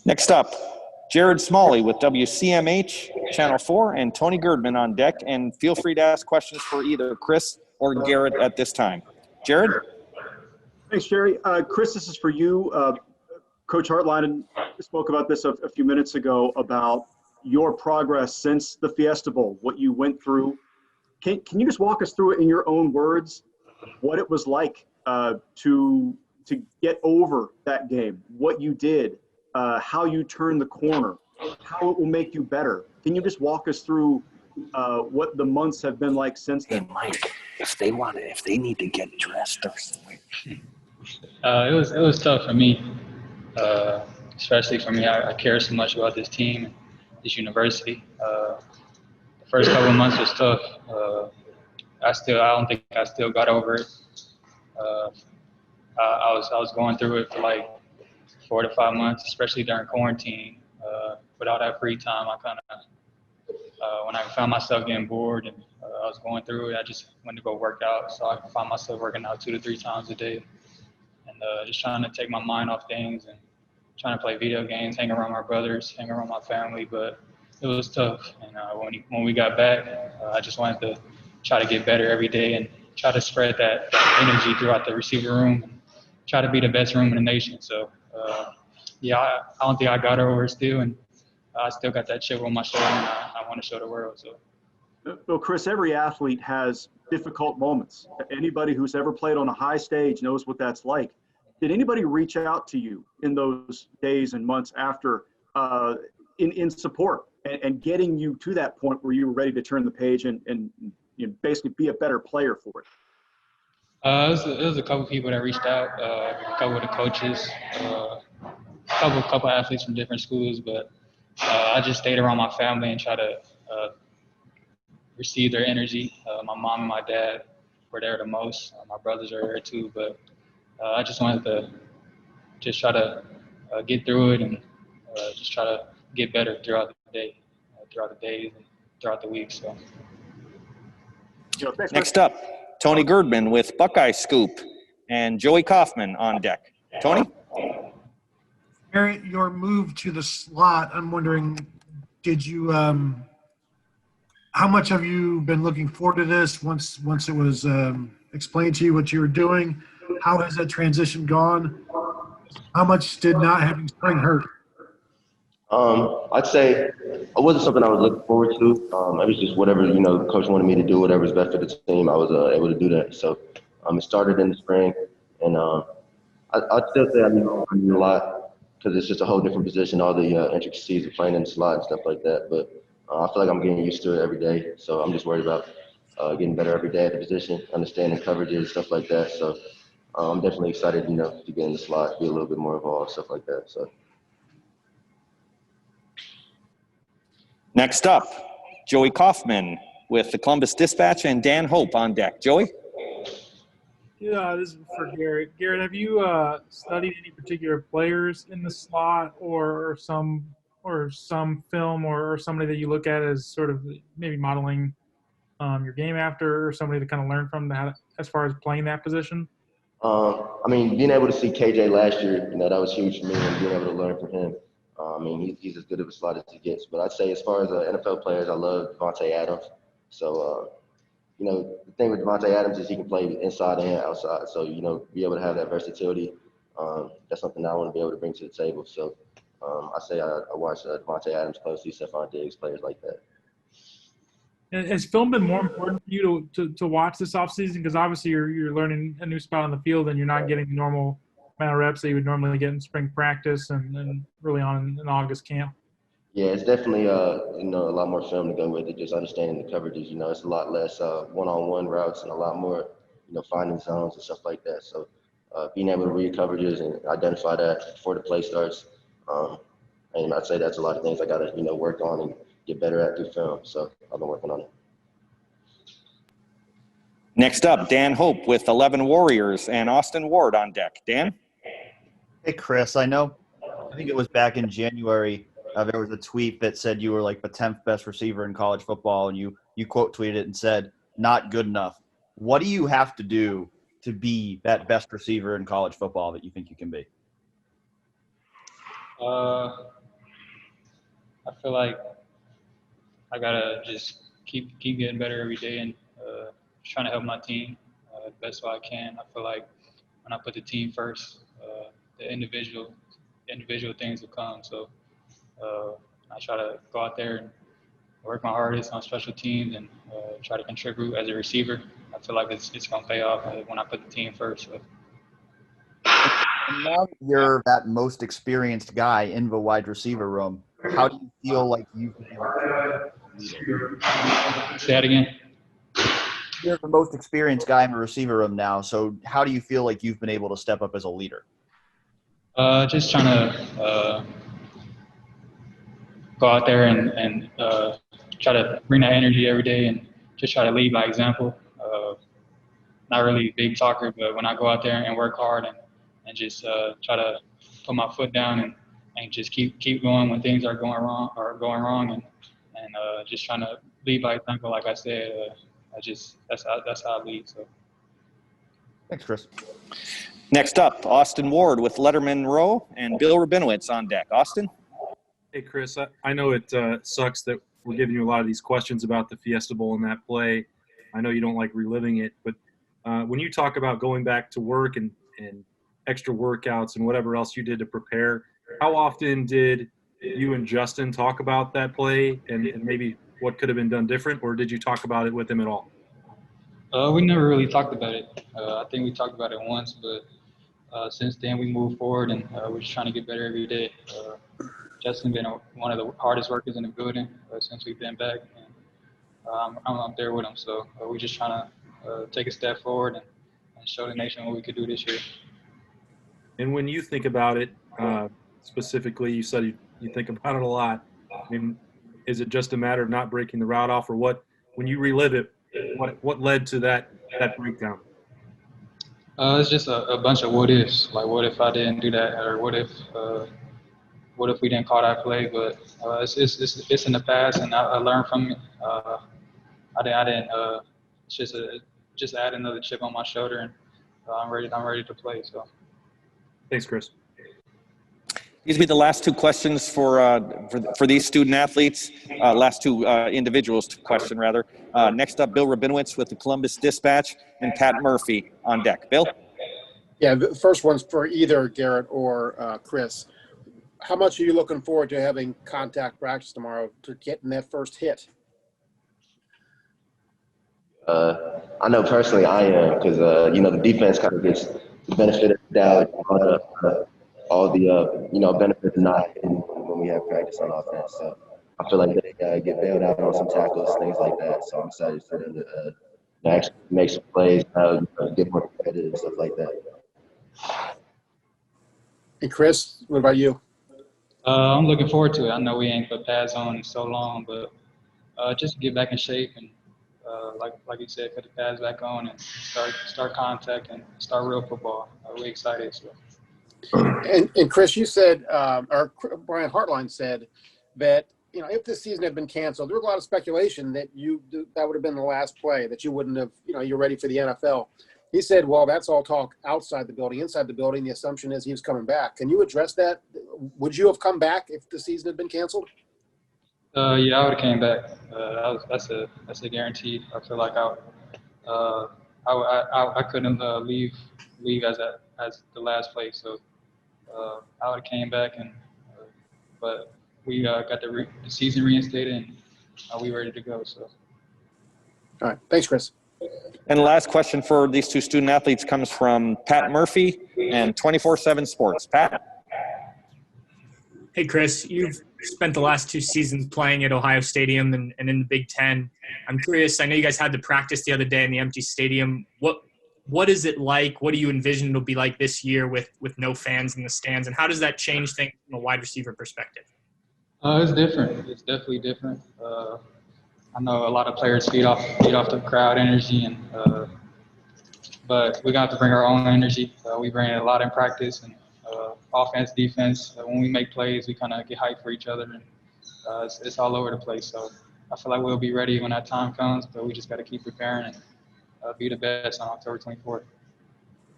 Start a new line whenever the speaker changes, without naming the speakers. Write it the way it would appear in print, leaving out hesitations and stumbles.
Next up, Jared Smalley with WCMH Channel 4 and Tony Girdman on deck. And feel free to ask questions for either Chris or Garrett at this time. Jared?
Thanks, Jerry. Chris, this is for you. Coach Hartline spoke about this a few minutes ago about your progress since the Fiesta Bowl, what you went through. Can you just walk us through it in your own words, what it was like to get over that game, what you did, how you turned the corner, how it will make you better? Can you just walk us through what the months have been like since then?
Hey, Mike, if they need to get dressed or something.
It was tough for me, especially for me. I care so much about this team, this university. The first couple of months was tough. I don't think I still got over it. I was going through it for like 4 to 5 months, especially during quarantine. With all that free time, I kind of when I found myself getting bored and I was going through it, I just went to go work out. So I found myself working out 2 to 3 times a day, and just trying to take my mind off things and trying to play video games, hang around my brothers, hang around my family. But it was tough. And when we got back, I just wanted to try to get better every day and try to spread that energy throughout the receiver room and try to be the best room in the nation. So, I don't think I got over it still, and I still got that chip on my shoulder, and I want to show the world. So,
Well, Chris, every athlete has difficult moments. Anybody who's ever played on a high stage knows what that's like. Did anybody reach out to you in those days and months after in support and getting you to that point where you were ready to turn the page and basically be a better player for it?
It was a couple people that reached out, a couple of the coaches, a couple athletes from different schools, but I just stayed around my family and tried to receive their energy. My mom and my dad were there the most. My brothers are there too, but I just wanted to just try to get through it and just try to get better throughout the day, throughout the days and throughout the week. So.
Next up, Tony Girdman with Buckeye Scoop and Joey Kaufman on deck. Tony?
Garrett, your move to the slot, I'm wondering, did you how much have you been looking forward to this once it was explained to you what you were doing? How has that transition gone? How much did not having spring hurt?
I'd say it wasn't something I was looking forward to. It was just whatever, the coach wanted me to do, whatever was best for the team. I was able to do that. So it started in the spring, and I'd still say I knew a lot because it's just a whole different position, all the intricacies of playing in the slot and stuff like that. But I feel like I'm getting used to it every day. So I'm just worried about getting better every day at the position, understanding coverages, stuff like that. So I'm definitely excited, to get in the slot, be a little bit more involved, stuff like that. So.
Next up, Joey Kaufman with the Columbus Dispatch and Dan Hope on deck. Joey?
Yeah, this is for Garrett. Garrett, have you studied any particular players in the slot or some film or somebody that you look at as sort of maybe modeling your game after, or somebody to kind of learn from that as far as playing that position?
Being able to see KJ last year, that was huge for me, and being able to learn from him. He's as good of a slot as he gets. But I'd say as far as NFL players, I love Devontae Adams. So, the thing with Devontae Adams is he can play inside and outside. So, be able to have that versatility, that's something that I want to be able to bring to the table. So, I say I watch Devontae Adams closely, Stephon Diggs, players like that.
And has film been more important for you to watch this offseason? Because obviously you're learning a new spot on the field and you're not getting the normal amount of reps that you would normally get in spring practice and really on in August camp.
Yeah, it's definitely a lot more film to go with it, just understanding the coverages. It's a lot less one-on-one routes and a lot more, finding zones and stuff like that. So being able to read coverages and identify that before the play starts, and I'd say that's a lot of things I got to, work on and get better at through film. So I've been working on it.
Next up, Dan Hope with 11 Warriors and Austin Ward on deck. Dan?
Hey, Chris, I think it was back in January, there was a tweet that said you were like the 10th best receiver in college football, and you quote tweeted it and said, not good enough. What do you have to do to be that best receiver in college football that you think you can be?
I feel like I gotta just keep getting better every day and trying to help my team the best way I can. I feel like when I put the team first, the individual things will come. So I try to go out there and work my hardest on special teams and try to contribute as a receiver. I feel like it's gonna pay off when I put the team first. So.
And now that you're that most experienced guy in the wide receiver room, how do you feel like you've been able to
Say that again.
You're the most experienced guy in the receiver room now, so how do you feel like you've been able to step up as a leader?
Just trying to go out there and try to bring that energy every day and just try to lead by example. Not really a big talker, but when I go out there and work hard and just try to put my foot down and just keep going when things are going wrong and just trying to lead by example, like I said, that's how I lead. So.
Thanks, Chris.
Next up, Austin Ward with Letterman Rowe and Bill Rabinowitz on deck. Austin?
Hey, Chris, I know it sucks that we're giving you a lot of these questions about the Fiesta Bowl and that play. I know you don't like reliving it, but when you talk about going back to work and extra workouts and whatever else you did to prepare, how often did you and Justin talk about that play and maybe what could have been done different, or did you talk about it with him at all?
We never really talked about it. I think we talked about it once, but since then we moved forward and we're just trying to get better every day. Justin been one of the hardest workers in the building since we've been back, and I'm up there with him. So we're just trying to take a step forward and show the nation what we could do this year.
And when you think about it, specifically, you said you think about it a lot. I mean, is it just a matter of not breaking the route off, or what? When you relive it, what led to that breakdown?
It's just a bunch of what ifs. Like, what if I didn't do that, or what if we didn't call that play? But it's in the past, and I learned from it. I didn't. It's just add another chip on my shoulder, and I'm ready to play. So.
Thanks, Chris.
These will be the last two questions for these student athletes. Last two individuals to question, rather. Next up, Bill Rabinowitz with the Columbus Dispatch and Pat Murphy on deck. Bill?
Yeah, the first one's for either Garrett or Chris. How much are you looking forward to having contact practice tomorrow to getting that first hit?
I know personally I am, because the defense kind of gets the benefit of the doubt, all the benefit of not hitting when we have practice on offense. So I feel like they get bailed out on some tackles, things like that. So I'm excited for them to actually make some plays, get more competitive, stuff like that.
And Chris, what about you?
I'm looking forward to it. I know we ain't put pads on in so long, but just to get back in shape and like you said, put the pads back on and start contact and start real football. We're excited. So.
And Chris, you said, or Brian Hartline said that if this season had been canceled, there was a lot of speculation that that would have been the last play, that you wouldn't have, you're ready for the NFL. He said, well, that's all talk outside the building. Inside the building, the assumption is he was coming back. Can you address that? Would you have come back if the season had been canceled?
Yeah, I would have came back. That's a guarantee. I feel like I couldn't leave as the last play. So I would have came back but we got the season reinstated and we ready to go. So.
All right, thanks, Chris.
And the last question for these two student athletes comes from Pat Murphy and 24/7 Sports. Pat?
Hey, Chris, you've spent the last two seasons playing at Ohio Stadium and in the Big Ten. I'm curious, I know you guys had to practice the other day in the empty stadium. What is it like? What do you envision it'll be like this year with no fans in the stands? And how does that change things from a wide receiver perspective?
It's different. It's definitely different. I know a lot of players feed off the crowd energy, but we're gonna have to bring our own energy. We bring it a lot in practice and offense, defense. When we make plays, we kind of get hyped for each other, and it's all over the place. So I feel like we'll be ready when that time comes, but we just got to keep preparing and be the best on October 24th.